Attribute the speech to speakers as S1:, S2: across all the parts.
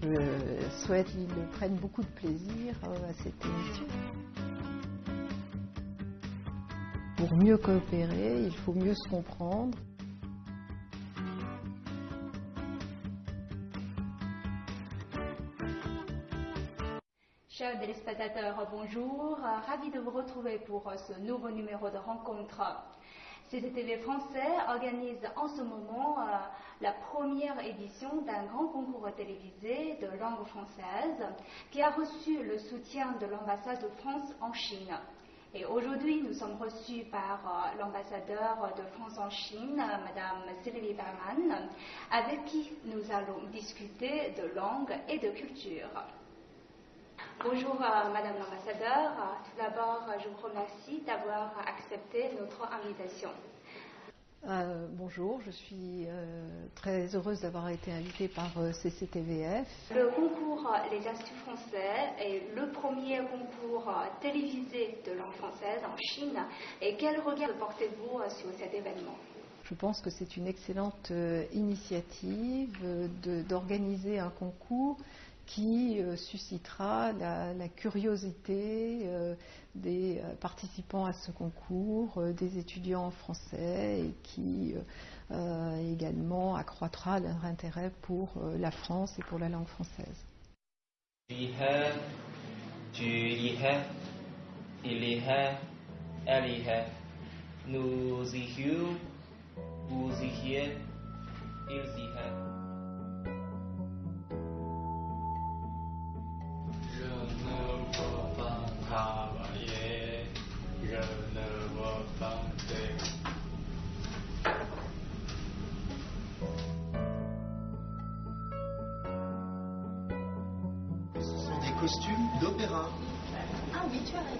S1: Je souhaite qu'ils prennent beaucoup de plaisir à cette émission. Pour mieux coopérer, il faut mieux se comprendre.
S2: Chers téléspectateurs, bonjour. Ravi de vous retrouver pour ce nouveau numéro de rencontre. CCTV français organise en ce moment la première édition d'un grand concours télévisé de langue française qui a reçu le soutien de l'ambassade de France en Chine. Et aujourd'hui, nous sommes reçus par l'ambassadeur de France en Chine, Madame Sylvie Berman, avec qui nous allons discuter de langue et de culture. Bonjour Madame l'ambassadeur. Tout d'abord, je vous remercie d'avoir accepté notre invitation.
S1: Bonjour, je suis très heureuse d'avoir été invitée par CCTVF.
S2: Le concours Les Astuces Français est le premier concours télévisé de langue française en Chine. Et quel regard portez-vous sur cet événement ?
S1: Je pense que c'est une excellente initiative d'organiser un concours qui suscitera la curiosité des participants à ce concours, des étudiants français, et qui également accroîtra leur intérêt pour la France et pour la langue française.
S3: Ce sont des costumes d'opéra.
S4: Ah oui, tu as raison.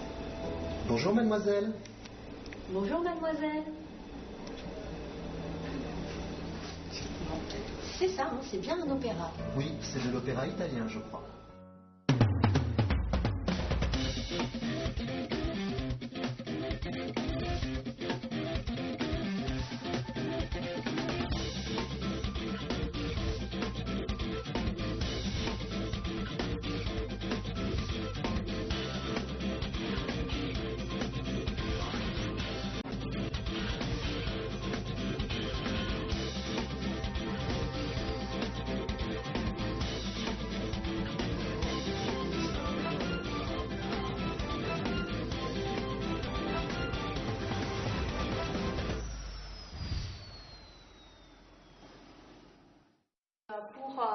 S3: Bonjour mademoiselle.
S4: Bonjour mademoiselle. C'est ça, hein, c'est bien un opéra.
S3: Oui, c'est de l'opéra italien, je crois.
S2: Pour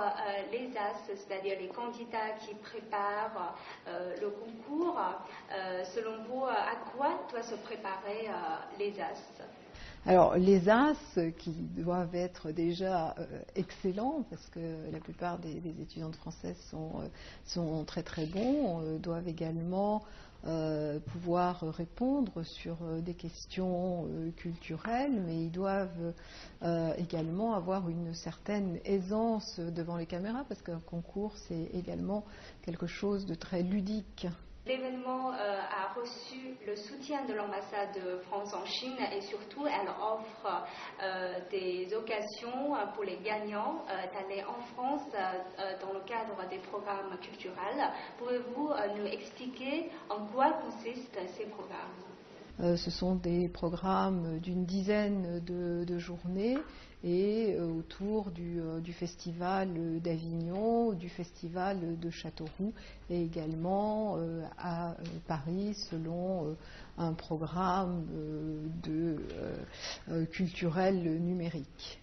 S2: les As, c'est-à-dire les candidats qui préparent le concours, selon vous, à quoi doit se préparer les As ?
S1: Alors, les As, qui doivent être déjà excellents, parce que la plupart des étudiants de français sont très très bons, doivent également pouvoir répondre sur des questions culturelles, mais ils doivent également avoir une certaine aisance devant les caméras, parce qu'un concours, c'est également quelque chose de très ludique.
S2: L'événement a reçu le soutien de l'ambassade de France en Chine et surtout elle offre des occasions pour les gagnants d'aller en France dans le cadre des programmes culturels. Pouvez-vous nous expliquer en quoi consistent ces programmes ?
S1: Ce sont des programmes d'une dizaine de journées et autour du festival d'Avignon, du festival de Châteauroux et également à Paris selon un programme culturel numérique.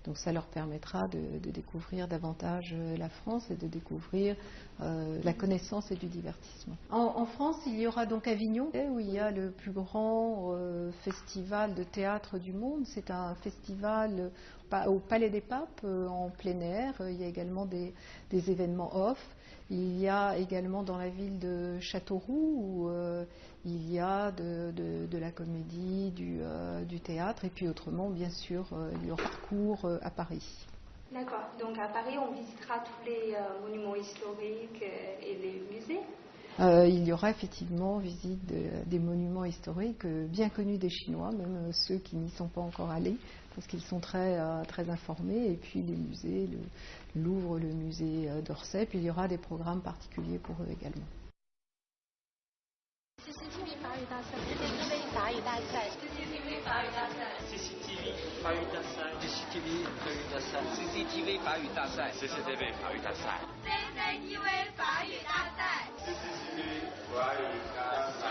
S1: Donc ça leur permettra de découvrir davantage la France et de découvrir la connaissance et du divertissement. En France, il y aura donc Avignon, où il y a le plus grand festival de théâtre du monde. C'est un festival au Palais des Papes, en plein air. Il y a également des événements off. Il y a également dans la ville de Châteauroux, où il y a de la comédie, du théâtre, et puis autrement, bien sûr, il y aura parcours à Paris.
S2: D'accord. Donc à Paris, on visitera tous les monuments historiques et les musées ?
S1: Il y aura effectivement visite des monuments historiques bien connus des Chinois, même ceux qui n'y sont pas encore allés, parce qu'ils sont très informés. Et puis les musées, le Louvre, le musée d'Orsay. Puis il y aura des programmes particuliers pour eux également.
S5: CCTV 法语大赛 CCTV 法语大赛 CCTV 法语大赛
S6: CCTV 法语大赛 CCTV 法语大赛
S7: CCTV 法语大赛
S6: CCTV 法语大赛
S5: CCTV 法语大赛
S6: CCTV 法语大赛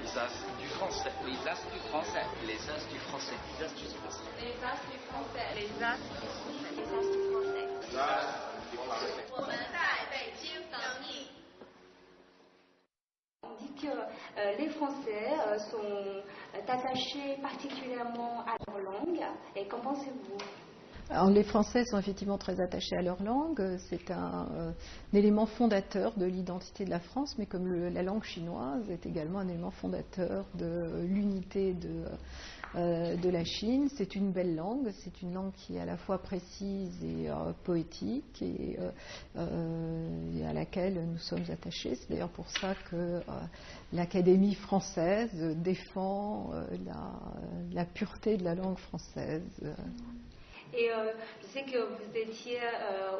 S6: Les As du français
S7: Les As du français Les As du français
S6: Les As du français
S5: Les As du français Les As du français Les As du français
S6: Les As du français
S5: 我们在北京等你
S2: On dit que les Français sont attachés particulièrement à leur langue. Et qu'en pensez-vous?
S1: Alors, les Français sont effectivement très attachés à leur langue. C'est un élément fondateur de l'identité de la France, mais comme la langue chinoise est également un élément fondateur de l'unité de la Chine. C'est une belle langue. C'est une langue qui est à la fois précise et poétique et à laquelle nous sommes attachés. C'est d'ailleurs pour ça que l'Académie française défend la pureté de la langue française.
S2: Et je sais que vous étiez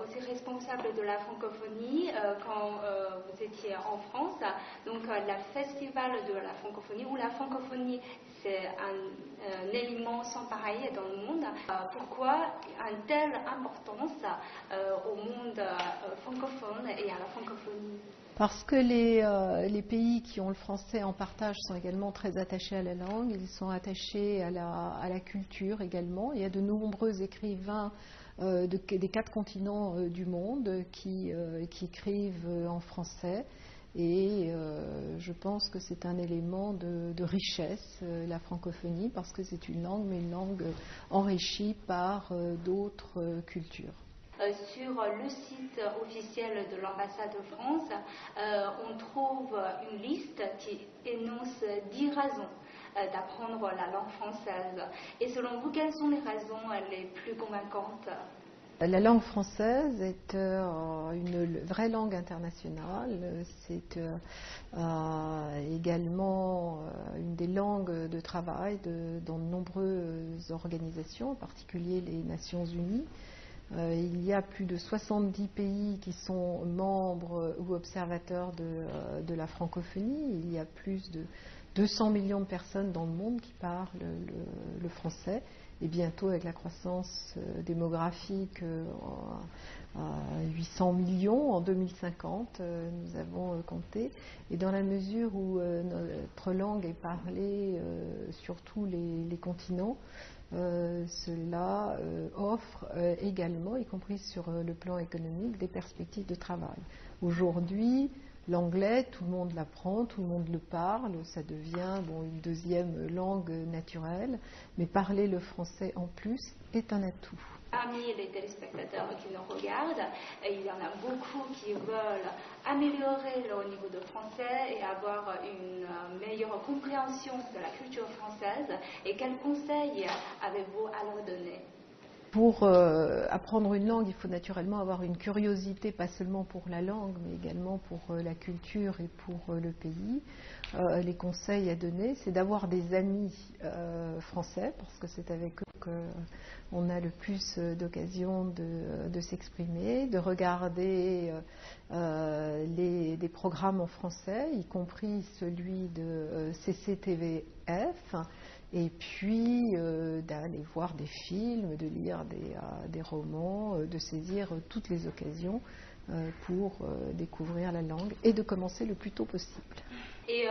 S2: aussi responsable de la francophonie quand vous étiez en France. Donc, le festival de la francophonie, ou la francophonie, c'est un élément sans pareil dans le monde. Pourquoi une telle importance au monde francophone et à la francophonie?
S1: Parce que les pays qui ont le français en partage sont également très attachés à la langue, ils sont attachés à la culture également. Il y a de nombreux écrivains des 4 continents du monde qui écrivent en français. Et je pense que c'est un élément de richesse, la francophonie, parce que c'est une langue, mais une langue enrichie par d'autres cultures.
S2: Sur le site officiel de l'ambassade de France, on trouve une liste qui énonce 10 raisons d'apprendre la langue française. Et selon vous, quelles sont les raisons les plus convaincantes?
S1: La langue française est une vraie langue internationale. C'est également une des langues de travail dans de nombreuses organisations, en particulier les Nations Unies. Il y a plus de 70 pays qui sont membres ou observateurs de la francophonie. Il y a plus de 200 millions de personnes dans le monde qui parlent le français. Et bientôt, avec la croissance démographique à 800 millions en 2050, nous avons compté. Et dans la mesure où notre langue est parlée sur tous les continents, cela offre également, y compris sur le plan économique, des perspectives de travail. Aujourd'hui, l'anglais, tout le monde l'apprend, tout le monde le parle, ça devient une deuxième langue naturelle, mais parler le français en plus est un atout.
S2: Parmi les téléspectateurs qui nous regardent, il y en a beaucoup qui veulent améliorer leur niveau de français et avoir une meilleure compréhension de la culture française. Et quels conseils avez-vous à leur donner?
S1: Pour apprendre une langue, il faut naturellement avoir une curiosité, pas seulement pour la langue, mais également pour la culture et pour le pays. Les conseils à donner, c'est d'avoir des amis français, parce que c'est avec eux qu'on a le plus d'occasions de s'exprimer, de regarder des programmes en français, y compris celui de CCTVF, et puis d'aller voir des films, de lire des romans, de saisir toutes les occasions pour découvrir la langue et de commencer le plus tôt possible.
S2: Et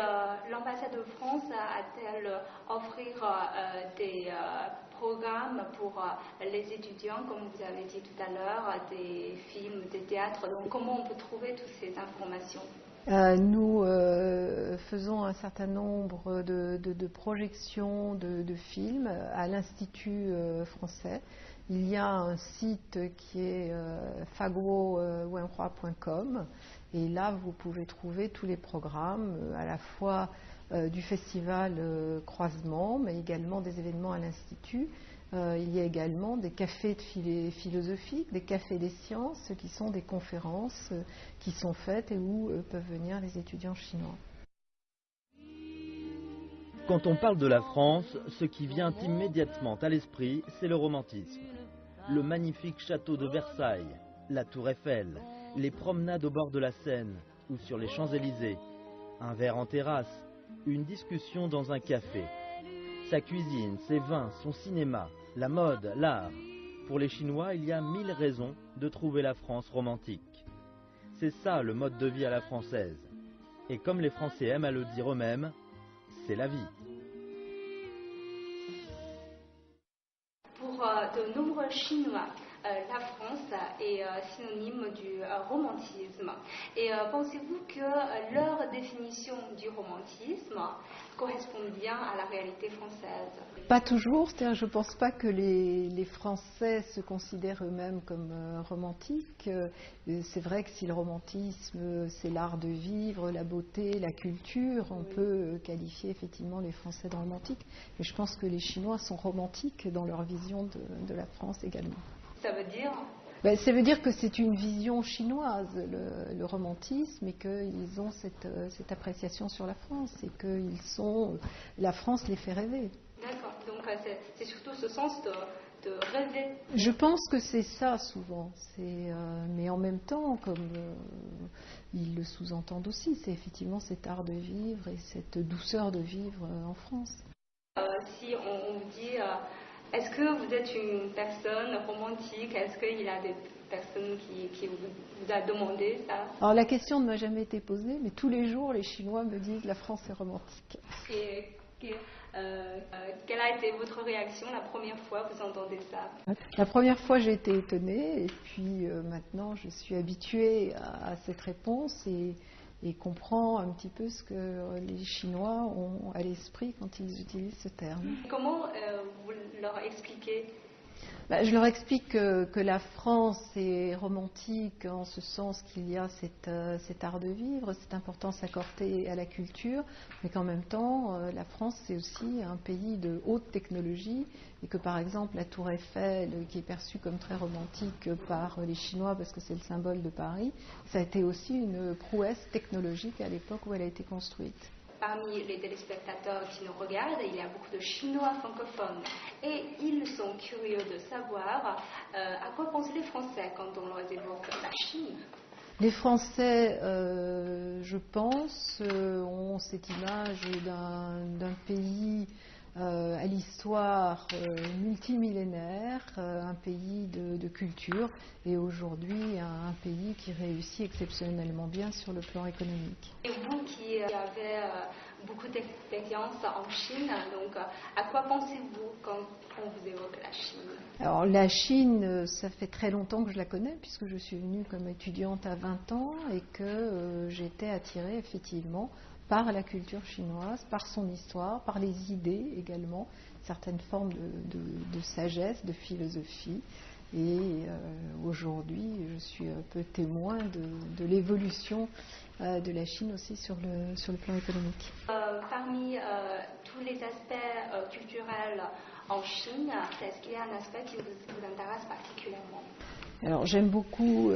S2: l'ambassade de France a-t-elle offrir des programmes pour les étudiants, comme vous avez dit tout à l'heure, des films, des théâtres? Donc comment on peut trouver toutes ces informations?
S1: Nous faisons un certain nombre de projections de films à l'Institut français. Il y a un site qui est faguowenhua.com et là vous pouvez trouver tous les programmes, à la fois du festival Croisement, mais également des événements à l'Institut. Il y a également des cafés philosophiques, des cafés des sciences, qui sont des conférences qui sont faites et où peuvent venir les étudiants chinois.
S8: Quand on parle de la France, ce qui vient immédiatement à l'esprit, c'est le romantisme. Le magnifique château de Versailles, la tour Eiffel, les promenades au bord de la Seine ou sur les Champs-Élysées, un verre en terrasse, une discussion dans un café. Sa cuisine, ses vins, son cinéma, la mode, l'art. Pour les Chinois, il y a 1000 raisons de trouver la France romantique. C'est ça le mode de vie à la française. Et comme les Français aiment à le dire eux-mêmes, c'est la vie.
S2: Pour de nombreux Chinois, la France est synonyme du romantisme. Et pensez-vous que leur définition du romantisme correspond bien à la réalité française?
S1: Pas toujours, c'est-à-dire je ne pense pas que les Français se considèrent eux-mêmes comme romantiques. C'est vrai que si le romantisme, c'est l'art de vivre, la beauté, la culture, on peut qualifier effectivement les Français de romantiques. Mais je pense que les Chinois sont romantiques dans leur vision de la France également.
S2: Ça veut dire?
S1: Ça veut dire que c'est une vision chinoise, le romantisme, et qu'ils ont cette appréciation sur la France, et que la France les fait rêver.
S2: D'accord, donc c'est surtout ce sens de rêver.
S1: Je pense que c'est ça souvent, mais en même temps, comme ils le sous-entendent aussi, c'est effectivement cet art de vivre et cette douceur de vivre en France.
S2: Si on vous dit... est-ce que vous êtes une personne romantique? Est-ce qu'il y a des personnes qui vous a demandé ça?
S1: Alors la question ne m'a jamais été posée, mais tous les jours les Chinois me disent la France est romantique.
S2: Et quelle a été votre réaction la première fois que vous entendez ça?
S1: La première fois j'ai été étonnée, et puis maintenant je suis habituée à cette réponse et comprends un petit peu ce que les Chinois ont à l'esprit quand ils utilisent ce terme.
S2: Comment vous leur expliquez?
S1: Je leur explique que la France est romantique en ce sens qu'il y a cet art de vivre, cette importance accordée à la culture, mais qu'en même temps, la France c'est aussi un pays de haute technologie, et que par exemple la tour Eiffel, qui est perçue comme très romantique par les Chinois parce que c'est le symbole de Paris, ça a été aussi une prouesse technologique à l'époque où elle a été construite.
S2: Parmi les téléspectateurs qui nous regardent, il y a beaucoup de Chinois francophones et ils sont curieux de savoir à quoi pensent les Français quand on leur évoque la Chine.
S1: Les Français, je pense, ont cette image d'un pays à l'histoire multimillénaire, un pays de culture, et aujourd'hui un pays qui réussit exceptionnellement bien sur le plan économique.
S2: Et vous qui avez beaucoup d'expérience en Chine, donc à quoi pensez-vous quand on vous évoque la Chine?
S1: Alors la Chine, ça fait très longtemps que je la connais, puisque je suis venue comme étudiante à 20 ans et que j'étais attirée effectivement par la culture chinoise, par son histoire, par les idées également, certaines formes de sagesse, de philosophie. Et aujourd'hui, je suis un peu témoin de l'évolution de la Chine aussi sur le plan économique.
S2: Parmi tous les aspects culturels en Chine, est-ce qu'il y a un aspect qui vous intéresse particulièrement?
S1: Alors j'aime beaucoup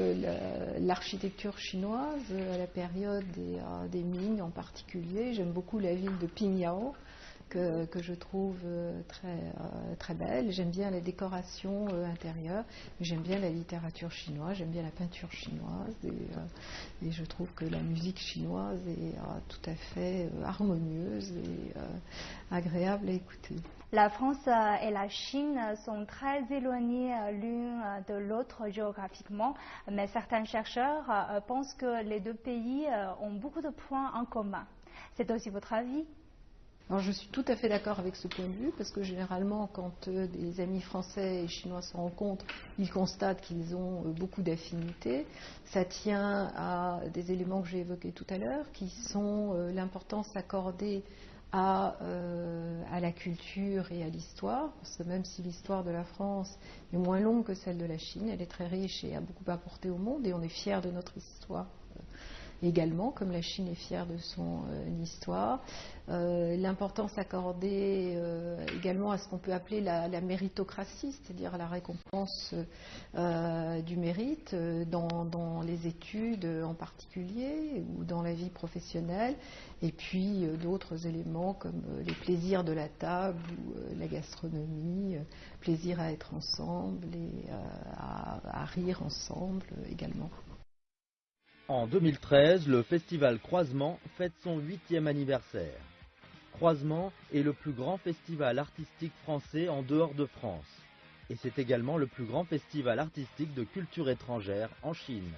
S1: l'architecture chinoise à la période des Ming en particulier. J'aime beaucoup la ville de Pingyao que je trouve très belle. J'aime bien la décoration intérieure, mais j'aime bien la littérature chinoise, j'aime bien la peinture chinoise et je trouve que la musique chinoise est tout à fait harmonieuse et agréable à écouter.
S2: La France et la Chine sont très éloignées l'une de l'autre géographiquement, mais certains chercheurs pensent que les deux pays ont beaucoup de points en commun. C'est aussi votre avis?
S1: Alors je suis tout à fait d'accord avec ce point de vue, parce que généralement quand des amis français et chinois se rencontrent, ils constatent qu'ils ont beaucoup d'affinités. Ça tient à des éléments que j'ai évoqués tout à l'heure, qui sont l'importance accordée à la culture et à l'histoire, parce que même si l'histoire de la France est moins longue que celle de la Chine, elle est très riche et a beaucoup apporté au monde, et on est fiers de notre histoire également, comme la Chine est fière de son histoire. L'importance accordée également à ce qu'on peut appeler la méritocratie, c'est-à-dire la récompense du mérite dans les études en particulier ou dans la vie professionnelle, et puis d'autres éléments comme les plaisirs de la table ou la gastronomie, plaisir à être ensemble et à rire ensemble également.
S8: En 2013, le festival Croisement fête son 8e anniversaire. Croisement est le plus grand festival artistique français en dehors de France. Et c'est également le plus grand festival artistique de culture étrangère en Chine.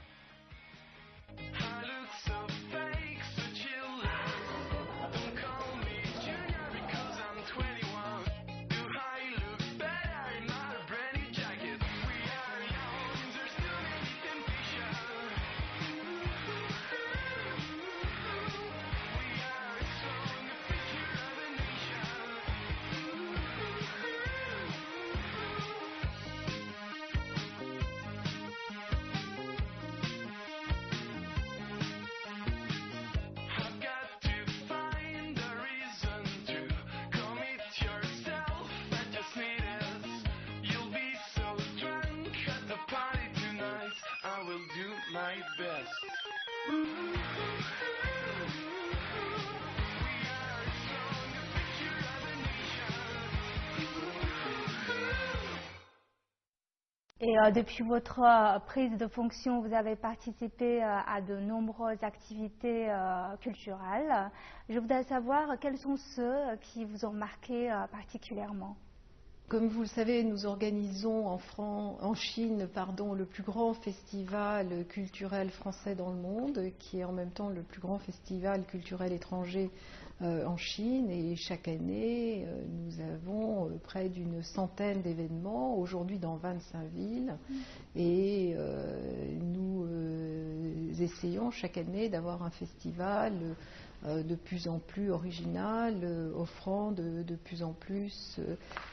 S2: Et depuis votre prise de fonction, vous avez participé à de nombreuses activités culturelles. Je voudrais savoir quels sont ceux qui vous ont marqué particulièrement.
S1: Comme vous le savez, nous organisons en Chine le plus grand festival culturel français dans le monde, qui est en même temps le plus grand festival culturel étranger en Chine. Et chaque année, nous avons près d'une centaine d'événements, aujourd'hui dans 25 villes. Et nous essayons chaque année d'avoir un festival de plus en plus original, offrant de plus en plus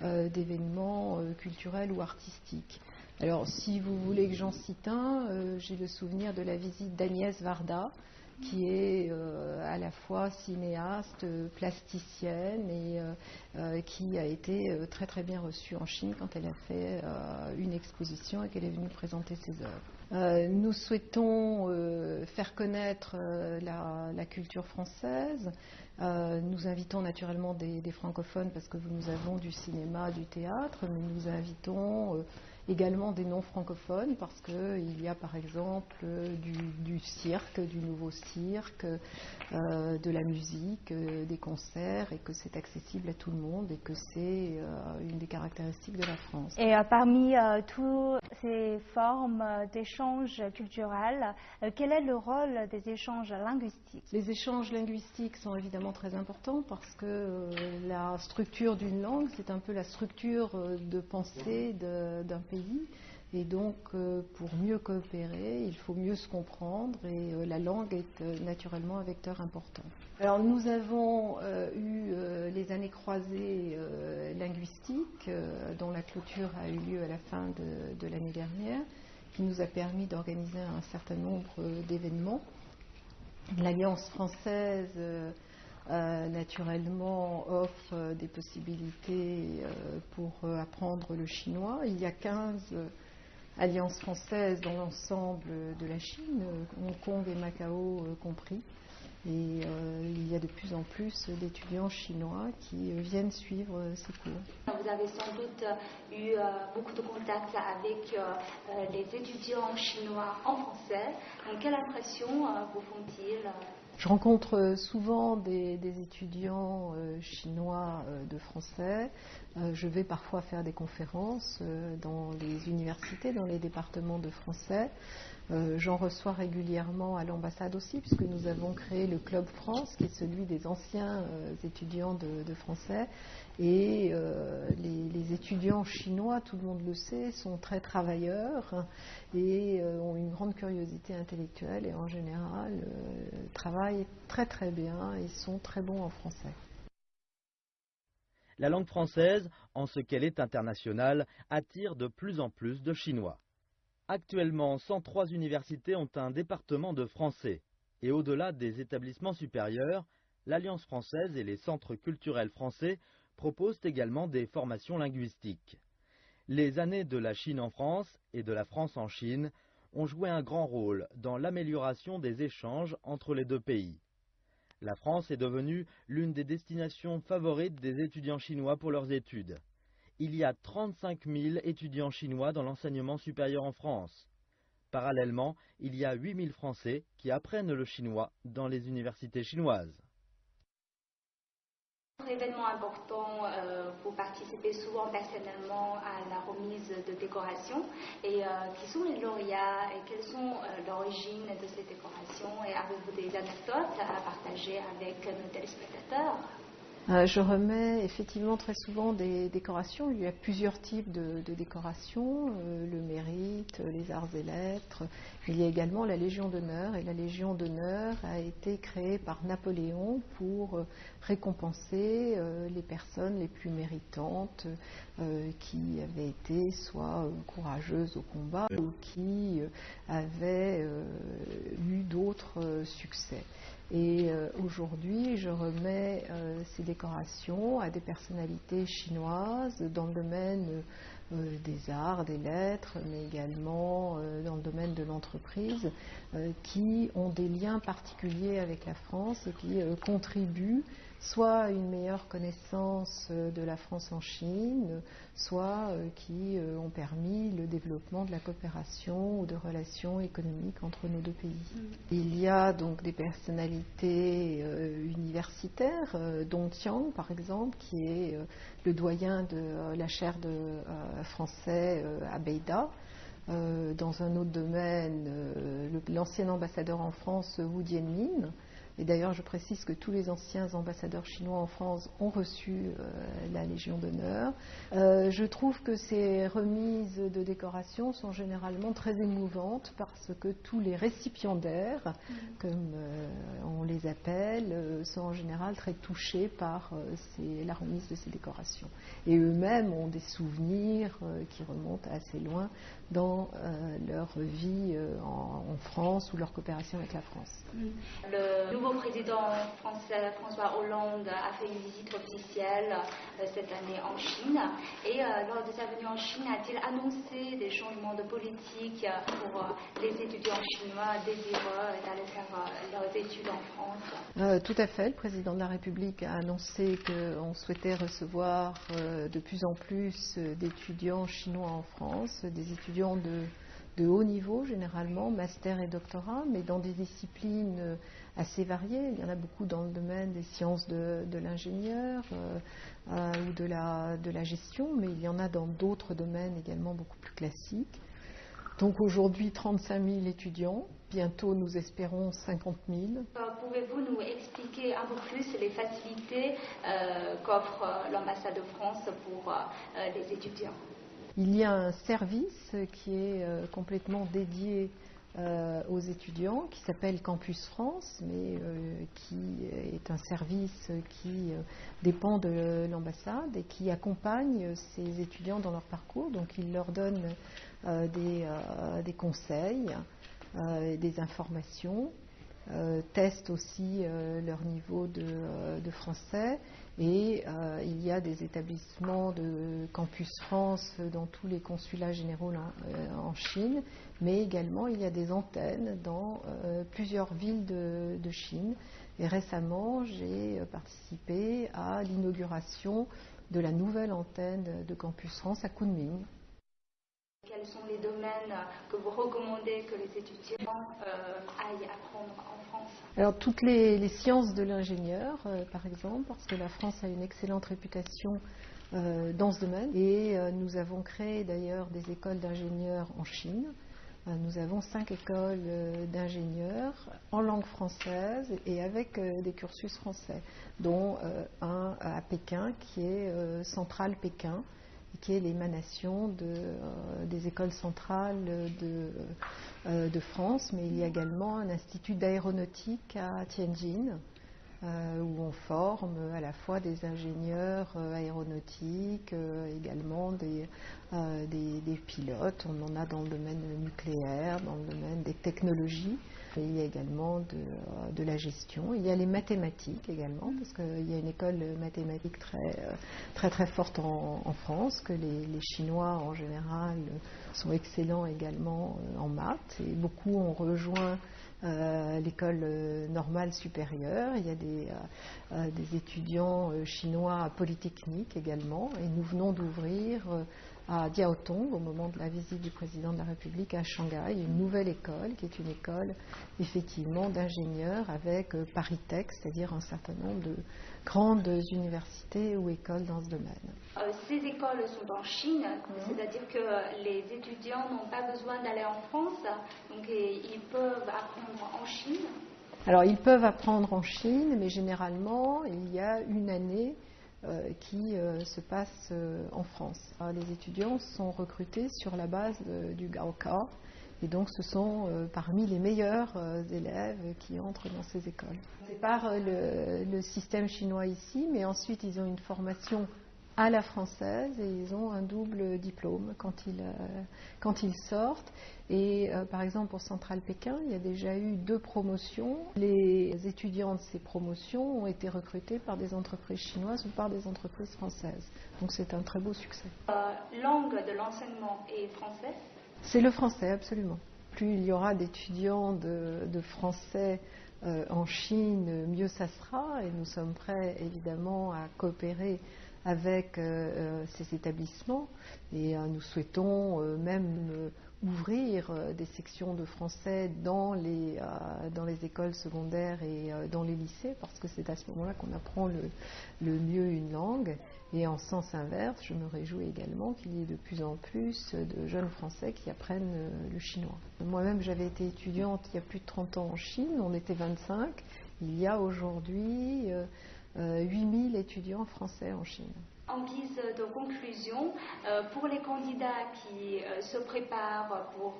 S1: d'événements culturels ou artistiques. Alors, si vous voulez que j'en cite un, j'ai le souvenir de la visite d'Agnès Varda, qui est à la fois cinéaste, plasticienne et qui a été très très bien reçue en Chine quand elle a fait une exposition et qu'elle est venue présenter ses œuvres. Nous souhaitons faire connaître la culture française. Nous invitons naturellement des francophones parce que nous avons du cinéma, du théâtre, mais nous invitons également des non-francophones parce qu'il y a par exemple du cirque, du nouveau cirque, de la musique, des concerts, et que c'est accessible à tout le monde et que c'est une des caractéristiques de la France.
S2: Et parmi toutes ces formes d'échanges culturels, quel est le rôle des échanges linguistiques?
S1: Les échanges linguistiques sont évidemment très importants parce que la structure d'une langue, c'est un peu la structure de pensée d'un pays. Et donc, pour mieux coopérer, il faut mieux se comprendre et la langue est naturellement un vecteur important. Alors, nous avons eu les années croisées linguistiques dont la clôture a eu lieu à la fin de l'année dernière, qui nous a permis d'organiser un certain nombre d'événements. L'Alliance française naturellement offre des possibilités pour apprendre le chinois. Il y a 15 alliances françaises dans l'ensemble de la Chine, Hong Kong et Macao compris. Et il y a de plus en plus d'étudiants chinois qui viennent suivre ces cours.
S2: Vous avez sans doute eu beaucoup de contacts avec les étudiants chinois en français. Donc, quelle impression vous font-ils?
S1: Je rencontre souvent des étudiants chinois de français. Je vais parfois faire des conférences dans les universités, dans les départements de français. J'en reçois régulièrement à l'ambassade aussi, puisque nous avons créé le Club France, qui est celui des anciens étudiants de français. Et les étudiants chinois, tout le monde le sait, sont très travailleurs et ont une grande curiosité intellectuelle et en général travaillent très très bien et sont très bons en français.
S8: La langue française, en ce qu'elle est internationale, attire de plus en plus de Chinois. Actuellement, 103 universités ont un département de français. Et au-delà des établissements supérieurs, l'Alliance française et les centres culturels français proposent également des formations linguistiques. Les années de la Chine en France et de la France en Chine ont joué un grand rôle dans l'amélioration des échanges entre les deux pays. La France est devenue l'une des destinations favorites des étudiants chinois pour leurs études. Il y a 35 000 étudiants chinois dans l'enseignement supérieur en France. Parallèlement, il y a 8 000 Français qui apprennent le chinois dans les universités chinoises.
S2: Un événement important, vous participez souvent personnellement à la remise de décorations. Et qui sont les lauréats et quelles sont l'origine de ces décorations? Et avez-vous des anecdotes à partager avec nos téléspectateurs?
S1: Je remets effectivement très souvent des décorations. Il y a plusieurs types de décorations, le mérite, les arts et lettres. Il y a également la Légion d'honneur. Et la Légion d'honneur a été créée par Napoléon pour récompenser les personnes les plus méritantes qui avaient été soit courageuses au combat ou qui avaient eu d'autres succès. Et aujourd'hui, je remets ces décorations à des personnalités chinoises dans le domaine des arts, des lettres, mais également dans le domaine de l'entreprise, qui ont des liens particuliers avec la France et qui contribuent soit à une meilleure connaissance de la France en Chine, soit qui ont permis le développement de la coopération ou de relations économiques entre nos deux pays. Il y a donc des personnalités universitaires, Dong Tian par exemple, qui est le doyen de la chaire de français à Beida. Dans un autre domaine, l'ancien ambassadeur en France, Wu Jianmin. Et d'ailleurs, je précise que tous les anciens ambassadeurs chinois en France ont reçu la Légion d'honneur. Je trouve que ces remises de décoration sont généralement très émouvantes parce que tous les récipiendaires, comme on les appelle, sont en général très touchés par la remise de ces décorations. Et eux-mêmes ont des souvenirs qui remontent assez loin dans leur vie en France ou leur coopération avec la France.
S2: Le nouveau président français François Hollande a fait une visite officielle cette année en Chine et lors de sa venue en Chine a-t-il annoncé des changements de politique pour les étudiants chinois désireux d'aller faire leurs études en France?
S1: Tout à fait, le président de la République a annoncé qu'on souhaitait recevoir de plus en plus d'étudiants chinois en France, des étudiants de haut niveau généralement, master et doctorat, mais dans des disciplines assez variées. Il y en a beaucoup dans le domaine des sciences de l'ingénieur ou de la gestion, mais il y en a dans d'autres domaines également beaucoup plus classiques. Donc aujourd'hui 35 000 étudiants, bientôt nous espérons 50 000.
S2: Pouvez-vous nous expliquer un peu plus les facilités qu'offre l'ambassade de France pour les étudiants?
S1: Il y a un service qui est complètement dédié aux étudiants qui s'appelle Campus France, mais qui est un service qui dépend de l'ambassade et qui accompagne ces étudiants dans leur parcours. Donc il leur donne des conseils, des informations, testent aussi leur niveau de français. Et il y a des établissements de Campus France dans tous les consulats généraux en Chine, mais également il y a des antennes dans plusieurs villes de Chine. Et récemment, j'ai participé à l'inauguration de la nouvelle antenne de Campus France à Kunming.
S2: Quels sont les domaines que vous recommandez que les étudiants aillent apprendre en France?
S1: Alors toutes les sciences de l'ingénieur, par exemple, parce que la France a une excellente réputation dans ce domaine. Et nous avons créé d'ailleurs des écoles d'ingénieurs en Chine. Nous avons 5 écoles d'ingénieurs en langue française et avec des cursus français, dont un à Pékin qui est Centrale Pékin, qui est l'émanation des écoles centrales de France, mais il y a également un institut d'aéronautique à Tianjin où on forme à la fois des ingénieurs aéronautiques, également des pilotes. On en a dans le domaine nucléaire, dans le domaine des technologies. Et il y a également de la gestion. Il y a les mathématiques également, parce qu'il y a une école mathématique très forte en France, que les Chinois en général sont excellents également en maths. Et beaucoup ont rejoint l'école normale supérieure. Il y a des étudiants chinois à Polytechnique également. Et nous venons d'ouvrir à Diaotong, au moment de la visite du président de la République à Shanghai, une nouvelle école qui est une école effectivement d'ingénieurs avec Paris Tech, c'est-à-dire un certain nombre de grandes universités ou écoles dans ce domaine.
S2: Ces écoles sont en Chine, c'est-à-dire que les étudiants n'ont pas besoin d'aller en France, donc ils peuvent apprendre en Chine.
S1: Alors ils peuvent apprendre en Chine, mais généralement il y a une année qui se passe en France. Les étudiants sont recrutés sur la base du Gaokao, et donc ce sont parmi les meilleurs élèves qui entrent dans ces écoles. C'est par le système chinois ici, mais ensuite ils ont une formation à la française et ils ont un double diplôme quand ils sortent. Et par exemple pour Centrale Pékin, il y a déjà eu 2 promotions. Les étudiants de ces promotions ont été recrutés par des entreprises chinoises ou par des entreprises françaises. Donc c'est un très beau succès.
S2: Langue de l'enseignement est français ?
S1: C'est le français, absolument. Plus il y aura d'étudiants de français en Chine, mieux ça sera. Et nous sommes prêts évidemment à coopérer avec ces établissements. Et nous souhaitons même ouvrir des sections de français dans les écoles secondaires et dans les lycées, parce que c'est à ce moment-là qu'on apprend le mieux une langue. Et en sens inverse, je me réjouis également qu'il y ait de plus en plus de jeunes Français qui apprennent le chinois. Moi-même, j'avais été étudiante il y a plus de 30 ans en Chine, on était 25. Il y a aujourd'hui 8000 étudiants français en Chine.
S2: En guise de conclusion, pour les candidats qui se préparent pour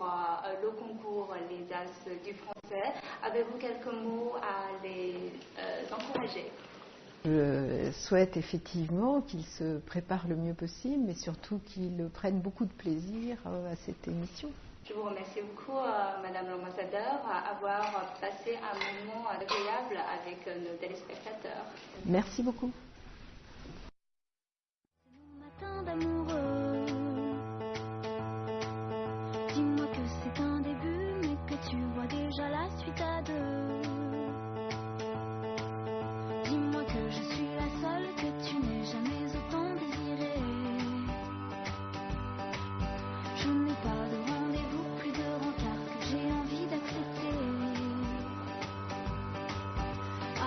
S2: le concours Les As du français, avez-vous quelques mots à les encourager ?
S1: Je souhaite effectivement qu'ils se préparent le mieux possible, mais surtout qu'ils prennent beaucoup de plaisir à cette émission.
S2: Je vous remercie beaucoup, Madame l'ambassadeur, d'avoir passé un moment agréable avec nos téléspectateurs.
S1: Merci beaucoup.
S9: D'amoureux. Dis-moi que c'est un début, mais que tu vois déjà la suite à 2. Dis-moi que je suis la seule que tu n'aies jamais autant désirée. Je n'ai pas de rendez-vous, plus de rencard que j'ai envie d'accepter.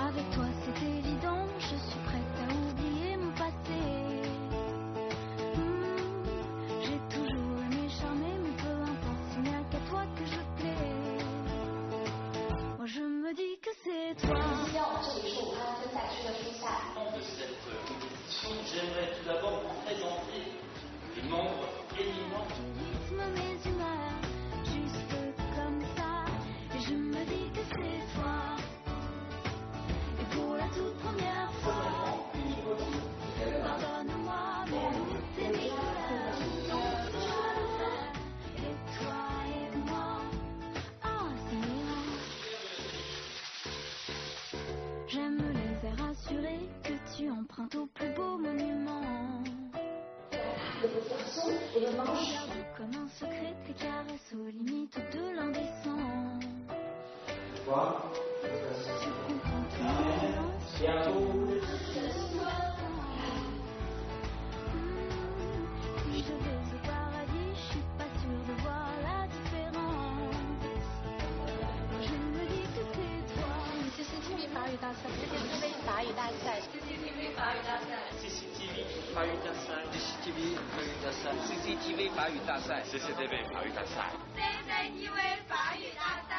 S9: Avec toi c'est évident, je suis prête à oublier mon passé. Je me dis que c'est toi.
S10: De cette compétition, j'aimerais tout d'abord vous présenter les membres éminents.
S9: Rythme mes humeurs, juste comme ça. Et je me dis que c'est toi. Et pour la toute première fois, pardonne-moi, mais toutes tes douleurs sont toujours et toi et moi. Ah, ça ira. J'aime les airs assurés que tu empruntes au plus beau monument. Le beau garçon et le manche. Regarde comme un secret tes caresses aux limites de l'indécent.
S10: Quoi ?
S9: Tu comprends tout le silence.
S10: Bientôt.
S9: Si je vais au paradis, je suis pas sûre de voir la différence. Je me dis que c'est toi.
S5: CCTV 法语大赛 CCTV 法语大赛 CCTV 法语大赛
S7: CCTV 法语大赛 CCTV 法语大赛 CCTV 法语大赛
S6: CCTV 法语大赛
S5: CCTV 法语大赛